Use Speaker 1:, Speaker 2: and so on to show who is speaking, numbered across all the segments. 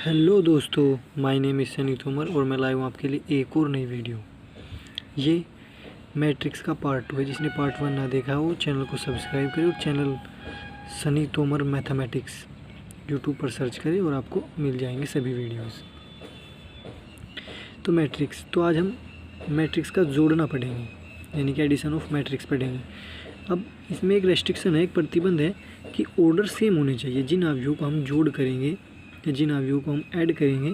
Speaker 1: Hello दोस्तों, my name is Sunny Tomar और मैं लाया हूँ आपके लिए एक और नई वीडियो। ये मैट्रिक्स का पार्ट 2 है। जिसने पार्ट 1 ना देखा हो चैनल को सब्सक्राइब करें और channel Sunny Tomar mathematics YouTube पर सर्च करें और आपको मिल जाएंगे सभी वीडियोस। तो मैट्रिक्स, तो आज हम मैट्रिक्स का जोड़ना पढ़ेंगे, यानी कि एडिशन ऑफ मैट्रिक्स पढ़ेंगे। अब इसमें एक रेस्ट्रिक्शन है, एक प्रतिबंध है कि ऑर्डर सेम होने चाहिए। जिन अवयवों को हम जोड़ करेंगे या जिन अवयवों को हम ऐड करेंगे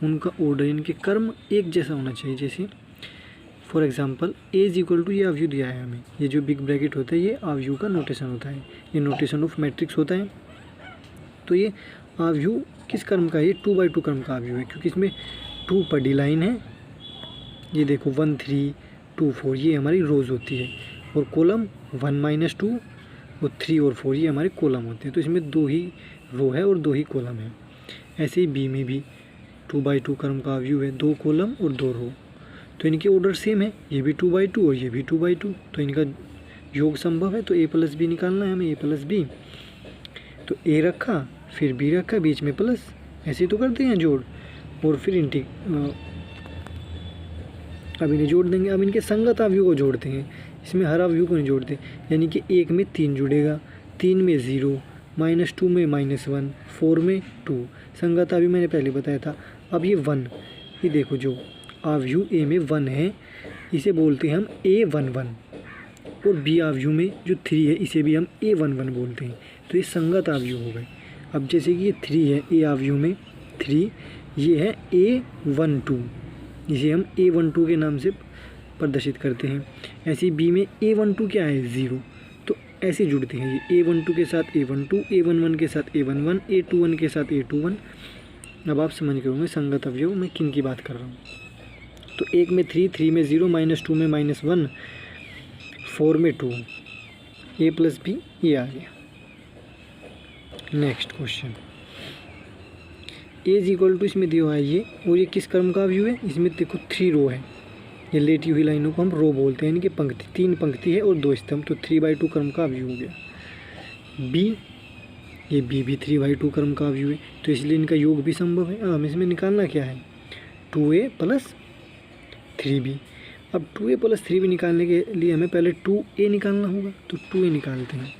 Speaker 1: उनका ऑर्डर, इनके क्रम एक जैसा होना चाहिए। जैसे for example A is equal to, ये अवयव दिया है हमें, ये जो बिग ब्रैकेट होता है ये अवयव का नोटेशन होता है, ये नोटेशन ऑफ मैट्रिक्स होता है। तो ये अवयव किस क्रम का है? ये 2/2 क्रम का अवयव है, क्योंकि इसमें 2 पडी लाइन है। ये देखो 1 3 2 4 ये हमारी रोज होती है, और कॉलम 1 - 2 और 3 और 4 ये हमारे कॉलम होते हैं। तो इसमें 2 ही रो है और 2 ही कॉलम है। ऐसे ही बी में भी 2/2 क्रम का अवयव है, 2 कॉलम और 2 रो। तो इनके ऑर्डर सेम है, ये भी 2/2 और ये भी 2/2, तो इनका योग संभव है। तो a + b निकालना है हमें, a + b। तो a रखा, फिर b रखा, बीच में प्लस, ऐसे तो करते हैं जोड़, और फिर अब इन्हें जोड़ देंगे। अब इनके संगत अवयव को जोड़ते हैं, इसमें हर अवयव को नहीं जोड़ते। यानी कि 1 में 3 जुड़ेगा, 3 में 0, -2 में -1, 4 में 2। संगत अवयव मैंने पहले बताया था। अब ये 1, ये देखो जो अवयव ए में 1 है इसे बोलते हैं हम A11, और बी अवयव में जो 3 है इसे भी हम A11 बोलते हैं। तो ये संगत अवयव हो गए। अब जैसे कि ये 3 है, ए अवयव में 3, ये है A12, इसे हम A12 के नाम से प्रदर्शित करते हैं। ऐसे ही बी में A12 क्या है? 0। तो ऐसे जुड़ते हैं ये A12 के साथ A12, A11 के साथ A11, A21 के साथ A21। अब आप समझ गए होंगे संगत अवयव मैं किन की बात कर रहा हूँ। तो 1 में 3, 3 में 0, -2 में -1, 4 में 2, a + b ये आ गया। Next question, a is equal to, इसमें दिया हुआ है ये, और ये किस क्रम का अवयव है? इसमें देखो 3 रो है, ये लेटी हुई लाइनों को हम रो बोलते हैं, यानी कि पंक्ति, 3 पंक्ति है और 2 स्तंभ। तो 3/2 क्रम का अवयव हो गया। b, ये b भी 3/2 क्रम का अवयव है, तो इसलिए इनका योग भी संभव है। अब हमें इसमें निकालना क्या है? 2a + 3b। अब 2a + 3b निकालने के लिए हमें पहले 2a निकालना होगा। तो 2a निकालते हैं।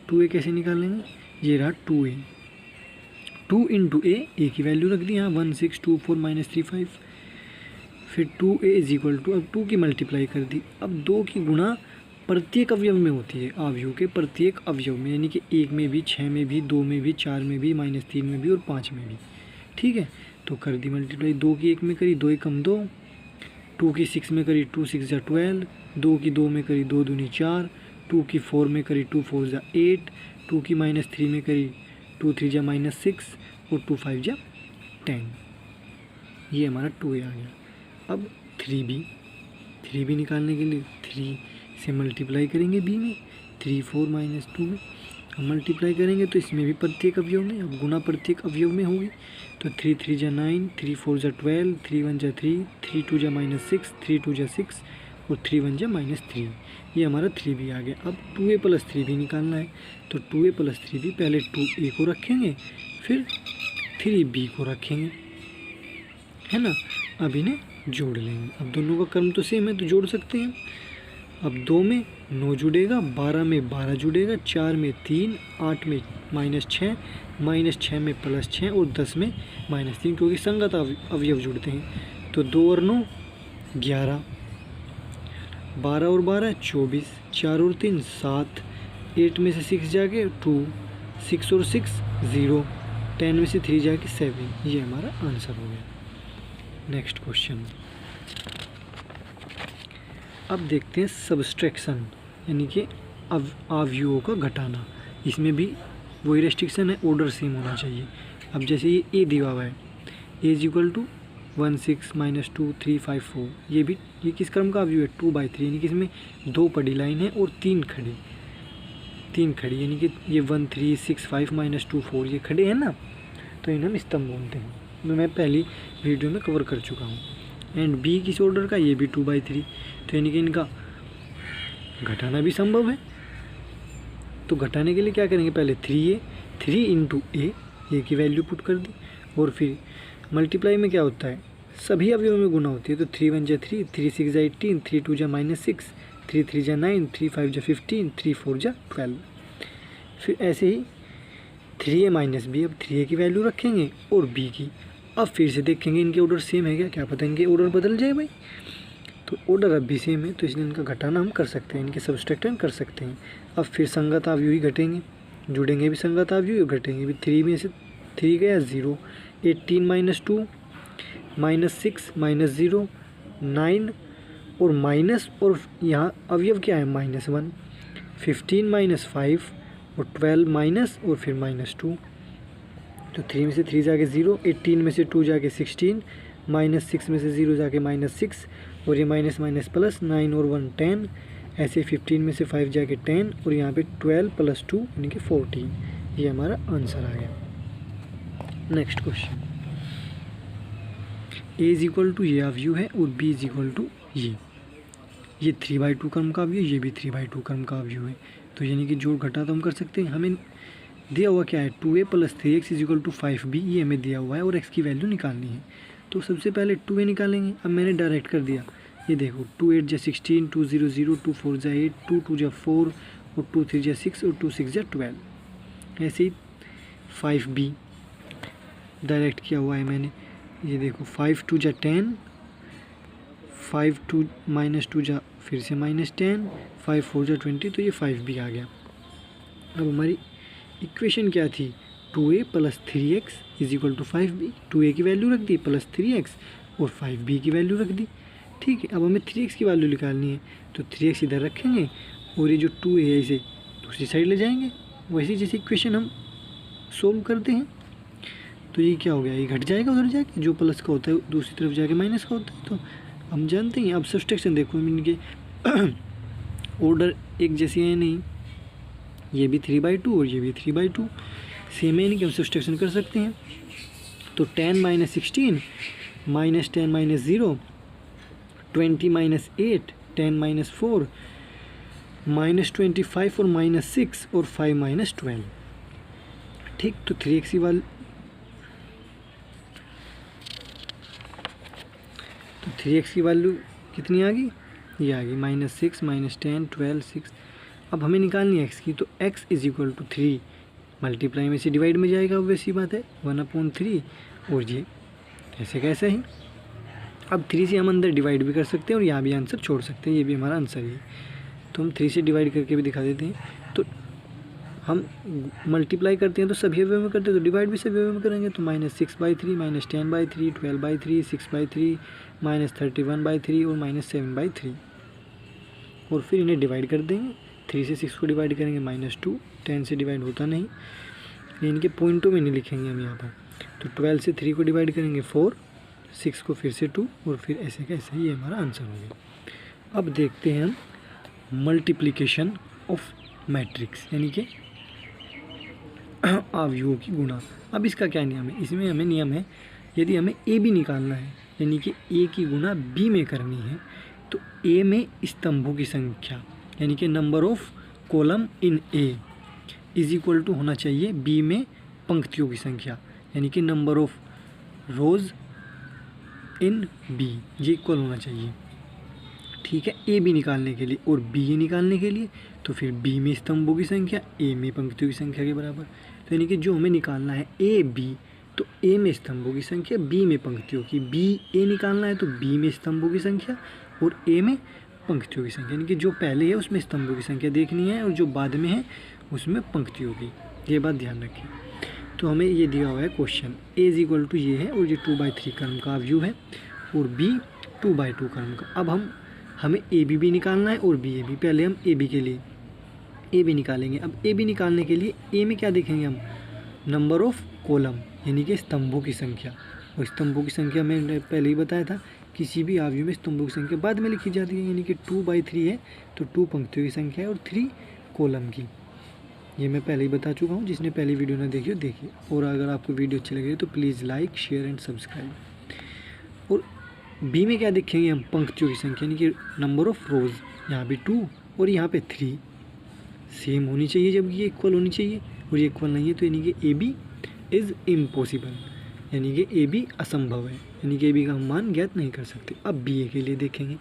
Speaker 1: 2a कैसे निकालेंगे? ये रहा 2a, 2 × a की वैल्यू रख दी यहाँ 1624 - 35। फिर 2a इज इक्वल टू, अब 2 की मल्टीप्लाई कर दी। अब 2 की गुणा प्रत्येक अवयव में होती है, अवयव के प्रत्येक अवयव में, यानी कि 1 में भी, 6 में भी, 2 में भी, 4 में भी, -3 में भी और 5 में भी। ठीक है, तो कर दी मल्टीप्लाई। 2 की 1 में करी, 2 × 2, 2 की 6 में करी, 2 × 6 = 12, 2 की 2 में करी, 2 दूनी 4, 2 की 4 में करी, 2 × 4 = 8, 2 की -3 में करी, 2 × 3 = -6 और 2 × 5 = 10। ये हमारा 2a आ गया। अब 3b निकालने के लिए 3 से मल्टीप्लाई करेंगे b में, 3 4 - 2 में। अब मल्टीप्लाई करेंगे तो इसमें भी प्रत्येक अवयव में, अब गुना प्रत्येक अवयव में होगी। तो 3 3 = 9, 3 4 = 12, 3 1 = 3, 3 2 = -6, 3 2 = 6 और 3 1 = -3। ये हमारा 3b आ गया। अब 2a + 3b निकालना है। तो 2a + 3b, पहले 2a को रखेंगे, फिर 3b को रखेंगे, है ना। अब इन्हें जोड़ लेंगे। अब दोनों का क्रम तो सेम है तो जोड़ सकते हैं। अब 2 में 9 जुड़ेगा, 12 में 12 जुड़ेगा, 4 में 3, 8 में -6, -6 में +6 और 10 में -3, क्योंकि संगत अवयव जुड़ते हैं। तो 2 और 9 11, 12 और 12 24, 4 और 3 7, 8 में से 6 जाके 2, 6 और 6 0, 10 में से 3 जाके 7। ये हमारा आंसर हो गया। नेक्स्ट क्वेश्चन, अब देखते हैं सब्सट्रैक्शन, यानी कि अवयवों का घटाना। इसमें भी वही रेस्ट्रिक्शन है, ऑर्डर सेम होना चाहिए। अब जैसे ये a दिया हुआ है, a इज इक्वल टू 1 6 - 2 3 5 4, ये किस क्रम का अवयव है? 2/3, यानी कि इसमें 2 पडी लाइन है और 3 खड़ी, यानी कि ये 1 3 6 5 - 2 4 ये खड़े हैं ना, तो इन्हें हम स्तंभ बोलते हैं। मैं पहली वीडियो में कवर कर चुका हूँ। एंड b किस ऑर्डर का? ये भी 2/3, तो यानी कि इनका घटाना भी संभव है। तो घटाने के लिए क्या करेंगे? पहले 3 × a की वैल्यू पुट कर दी, और फिर मल्टीप्लाई में क्या होता है, सभी अवयवों में गुना होती है। तो 3 1 जा 3, 3 6 जा 18, 3 2 जा -6, 3 3 जा 9, 3 5 जा 15, 3 4 जा 12। फिर ऐसे ही 3a माइनस बी, अब 3a की वैल्यू रखेंगे और b की। अब फिर से देखेंगे इनके ऑर्डर सेम है क्या पता इनके ऑर्डर बदल जाए भाई। तो ऑर्डर अब भी सेम है, तो इसलिए इनका घटाना हम कर सकते हैं, इनके सब्सट्रैक्शन कर सकते हैं। अब फिर संगत अवयव ही घटेंगे, जुड़ेंगे भी संगत अवयव, घटेंगे भी। 3 में से 3 गया 0, 18 - 2 -6 -0 9 और माइनस, और यहाँ अवयव क्या है -1, 15 - 5 और 12 माइनस और फिर -2। तो 3 में से 3 जाके 0, 18 में से 2 जाके 16, -6 में से 0 जाके -6 और ये माइनस माइनस प्लस, 9 और 1 10। ऐसे 15 में से 5 जाके 10 और यहाँ पे 12 + 2 यानी कि 14। ये हमारा आंसर आ गया। नेक्स्ट क्वेश्चन, a = ये अवयव है और b = ये 3/2 क्रम का अवयव, ये भी 3/2 क्रम का अवयव है। तो यानी कि जोड़ घटा तो हम कर सकते हैं। हमें दिया हुआ क्या है, 2a + 3x = 5b, ये हमें दिया हुआ है और x की वैल्यू निकालनी है। तो सबसे पहले 2a निकालेंगे। अब मैंने डायरेक्ट कर दिया, ये देखो 2 8 जा 16, 2 0 0, 2 4 जा 8, 2 2 जा 4 और 2 3 जा 6 और 2 6 जा 12। ऐसे ही 5b डायरेक्ट किया हुआ है मैंने, ये देखो 5 2 जा 10, 5 2 -2 जा फिर से -10, 5 4 जा 20, तो ये 5b आ गया। अब हमारी इक्वेशन क्या थी, 2a + 3x = 5b। 2a की वैल्यू रख दी प्लस 3x और 5b की वैल्यू रख दी। ठीक है, अब हमें 3x की वैल्यू निकालनी है, तो 3x इधर रखेंगे और ये जो 2a है इसे दूसरी साइड ले जाएंगे। वैसे जैसे इक्वेशन हम सोल्व करते हैं, तो ये क्या हो गया, ये घट जाएगा उधर जाके, जो प्लस का होता है दूसरी तरफ जाके माइनस का होता है। तो हम जानते हैं। अब सब्सट्रैक्शन देखो, इनके ऑर्डर एक जैसे हैं नहीं, ये भी 3/2 और ये भी 3/2 सेम है, यानी कि हम सब्सट्रैक्शन कर सकते हैं। तो 10 - 16 -10 - 0, 20 - 8, 10 - 4 -25 और -6 और 5 - 12। ठीक, तो 3x की वैल्यू, तो 3x की वैल्यू कितनी आ गई, ये आ गई -6 -10 12 6। अब हमें निकालनी है x की, तो x = 3 मल्टीप्लाई में से डिवाइड में जाएगा, वैसी बात है 1/3 और ये ऐसे कैसा ही। अब 3 से हम अंदर डिवाइड भी कर सकते हैं और यहाँ भी आंसर छोड़ सकते हैं, ये भी हमारा आंसर है। तो हम 3 से डिवाइड करके भी दिखा देते हैं। तो हम मल्टीप्लाई करते हैं तो सभी अवयव में करते हैं, तो डिवाइड भी सभी अवयव में करेंगे। तो -6/3 -10/3 12/3 6/3 -31/3 और -7/3 और फिर इन्हें डिवाइड कर देंगे। 3 से 6 को डिवाइड करेंगे -2, 10 से डिवाइड होता नहीं, इनके पॉइंटों में नहीं लिखेंगे हम यहाँ पर। तो 12 से 3 को डिवाइड करेंगे 4, 6 को फिर से 2 और फिर ऐसे का ऐसे, ये हमारा आंसर हो गया। अब देखते हैं हम मल्टीप्लिकेशन ऑफ मैट्रिक्स, यानी कि अवयवों की गुणा। अब इसका क्या नियम है, इसमें हमें नियम है, यदि हमें ए बी निकालना है, यानी कि ए की गुणा बी में करनी है, तो ए में स्तंभों की संख्या यानी कि नंबर ऑफ कॉलम इन ए = होना चाहिए बी में पंक्तियों की संख्या, यानी कि number of rows in B, ये इक्वल होना चाहिए। ठीक है, ए बी निकालने के लिए और बी ए निकालने के लिए, तो फिर बी में स्तंभों की संख्या ए में पंक्तियों की संख्या के बराबर। तो यानी कि जो हमें निकालना है ए बी, तो ए में स्तंभों की संख्या बी में पंक्तियों की, बी ए निकालना है तो बी में स्तंभों की संख्या और ए में पंक्तियों की संख्या, यानी कि जो पहले है उसमें स्तंभों की संख्या देखनी है और जो बाद में है उसमें पंक्तियों की, ये बात ध्यान रखें। तो हमें ये दिया हुआ है क्वेश्चन, ए = ये है और ये 2/3 क्रम का अवयव है और बी 2/2 क्रम का। अब हमें ए बी भी निकालना है और बी ए बी। पहले हम ए बी के लिए ए बी निकालेंगे। अब ए बी निकालने के लिए ए में क्या देखेंगे हम, नंबर ऑफ कॉलम यानी कि स्तंभों की संख्या, और स्तंभों की संख्या मैंने पहले ही बताया था, किसी भी अवयव में स्तंभों की संख्या बाद में लिखी जाती है, यानी कि 2/3 है तो 2 पंक्तियों की संख्या है और 3 कॉलम की। ये मैं पहले ही बता चुका हूँ, जिसने पहली वीडियो ना देखी हो देखिए। और अगर आपको वीडियो अच्छी लगे तो please like share and subscribe. और बी में क्या देखेंगे हम, पंक्तियों की संख्या यानी कि नंबर ऑफ रोज़, यहाँ भी 2 और यहाँ पे 3 सेम होनी चाहिए, जब ये इक्वल होनी चाहिए और ये इक्वल नहीं है तो यानी कि ए बी इज़ इम्पॉसिबल। यानी कि ए बी असंभव है, यानी कि ए बी का हम मान ज्ञात नहीं कर सकते। अब बी ए के लिए देखेंगे।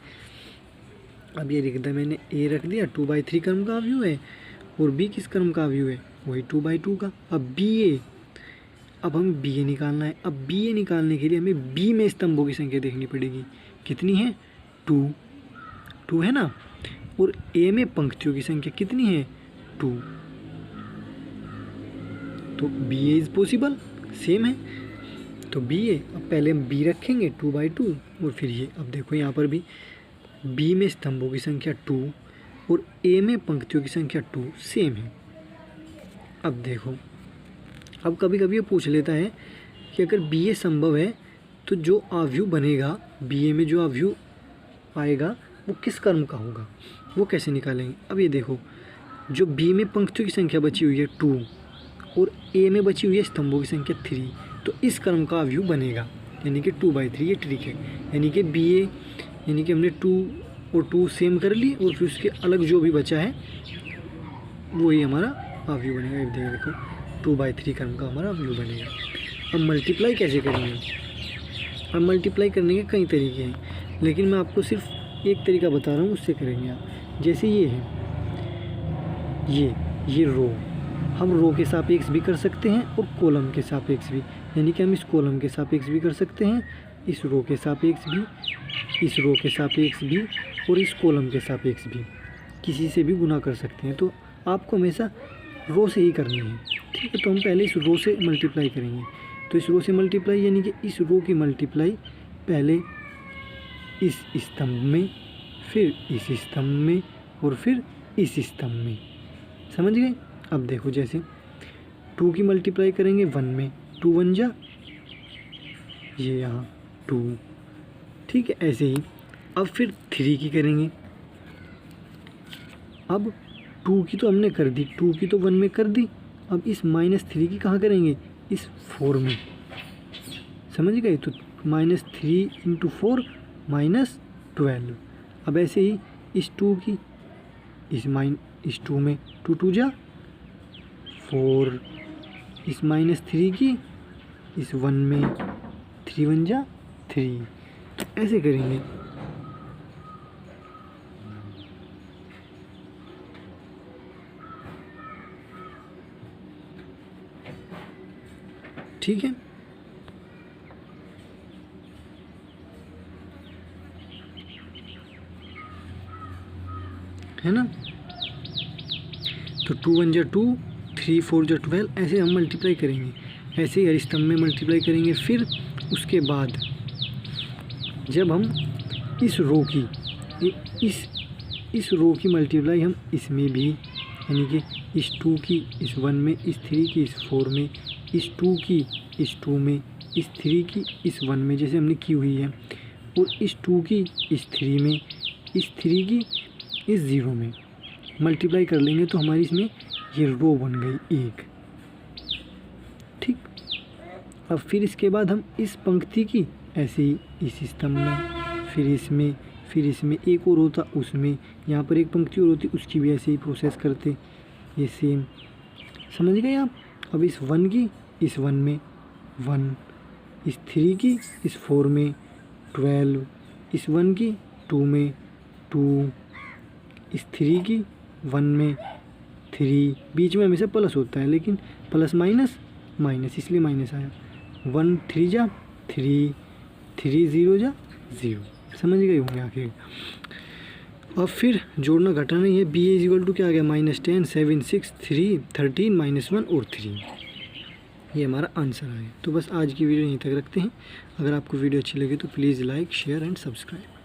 Speaker 1: अब ये लिख दिया मैंने, ए रख दिया 2/3 क्रम का अवयव है और बी किस क्रम का अवयव है, वही 2/2 का। अब बी ए, अब हमें बी ए निकालना है। अब बी ए निकालने के लिए हमें बी में स्तंभों की संख्या देखनी पड़ेगी, कितनी है 2 है ना, और ए में पंक्तियों की संख्या कितनी है 2, तो B A is possible, same है। तो बी ए, अब पहले हम बी रखेंगे 2/2 और फिर ये, अब देखो यहाँ पर भी बी में स्तंभों की संख्या 2 और ए में पंक्तियों की संख्या 2 सेम है। अब देखो, अब कभी कभी ये पूछ लेता है कि अगर बी ए संभव है तो जो अवयव बनेगा बी ए में, जो अवयव आएगा वो किस क्रम का होगा, वो कैसे निकालेंगे। अब ये देखो, जो बी में पंक्तियों की संख्या बची हुई है 2 और ए में बची हुई है स्तंभों की संख्या 3, तो इस क्रम का अवयव बनेगा, यानी कि 2/3। ये ट्रिक है, यानी कि बी ए, यानी कि हमने 2 और 2 सेम कर ली और फिर उसके अलग जो भी बचा है वही हमारा अवयव बनेगा। ये देखो 2/3 क्रम का हमारा अवयव बनेगा। अब मल्टीप्लाई कैसे करेंगे, अब मल्टीप्लाई करने के कई तरीके हैं, लेकिन मैं आपको सिर्फ एक तरीका बता रहा हूँ, उससे करेंगे आप। जैसे ये है, ये रो, हम रो के सापेक्ष भी कर सकते हैं और कॉलम के सापेक्ष भी, यानी कि हम इस कॉलम के सापेक्ष भी कर सकते हैं, इस रो के सापेक्ष भी, इस रो के सापेक्ष भी और इस कॉलम के सापेक्ष भी, किसी से भी गुना कर सकते हैं। तो आपको हमेशा रो से ही करनी है, ठीक है। तो हम पहले इस रो से मल्टीप्लाई करेंगे। तो इस रो से मल्टीप्लाई यानी कि इस रो की मल्टीप्लाई पहले इस स्तंभ में, फिर इस स्तंभ में और फिर इस स्तंभ में, समझ गए। अब देखो, जैसे 2 की मल्टीप्लाई करेंगे 1 में, 2 1 जा, ये यहाँ 2, ठीक है। ऐसे ही अब फिर 3 की करेंगे। अब 2 की तो हमने कर दी, 2 की तो 1 में कर दी, अब इस -3 की कहाँ करेंगे, इस 4 में, समझ गए। तो -3 × 4 -12। अब ऐसे ही इस 2 की इस 2 में 2 2 जा 4, इस -3 की इस 1 में 3 1 जा 3, ऐसे करेंगे। ठीक है, है ना। तो 2 1 जा 2, 3 4 जा 12, ऐसे हम मल्टीप्लाई करेंगे। ऐसे ही हर स्तंभ में मल्टीप्लाई करेंगे। फिर उसके बाद जब हम इस रो की इस रो की मल्टीप्लाई हम इसमें भी, यानी कि इस 2 की इस 1 में, इस 3 की इस 4 में, इस 2 की इस 2 में, इस 3 की इस 1 में, जैसे हमने की हुई है, और इस 2 की इस 3 में, इस 3 की इस 0 में मल्टीप्लाई कर लेंगे तो हमारी इसमें ये रो बन गई 1, ठीक। अब फिर इसके बाद हम इस पंक्ति की ऐसे ही इस स्तंभ में, फिर इसमें एक और होता उसमें, यहाँ पर एक पंक्ति और होती उसकी भी ऐसे ही प्रोसेस करते, ये सेम, समझ गए आप। अब इस 1 की इस 1 में 1, इस 3 की इस 4 में 12, इस 1 की 2 में 2, इस 3 की 1 में 3, बीच में हमेशा प्लस होता है, लेकिन प्लस माइनस माइनस इसलिए माइनस आया, 1 3 जा 3, 3 0 जा 0, समझ गए होंगे आखिर। अब फिर जोड़ना घटाना ही है। बी = क्या आ गया, -10 7 6 3 13 -1 और 3, ये हमारा आंसर है। तो बस आज की वीडियो यहीं तक रखते हैं। अगर आपको वीडियो अच्छी लगे तो please like share and subscribe.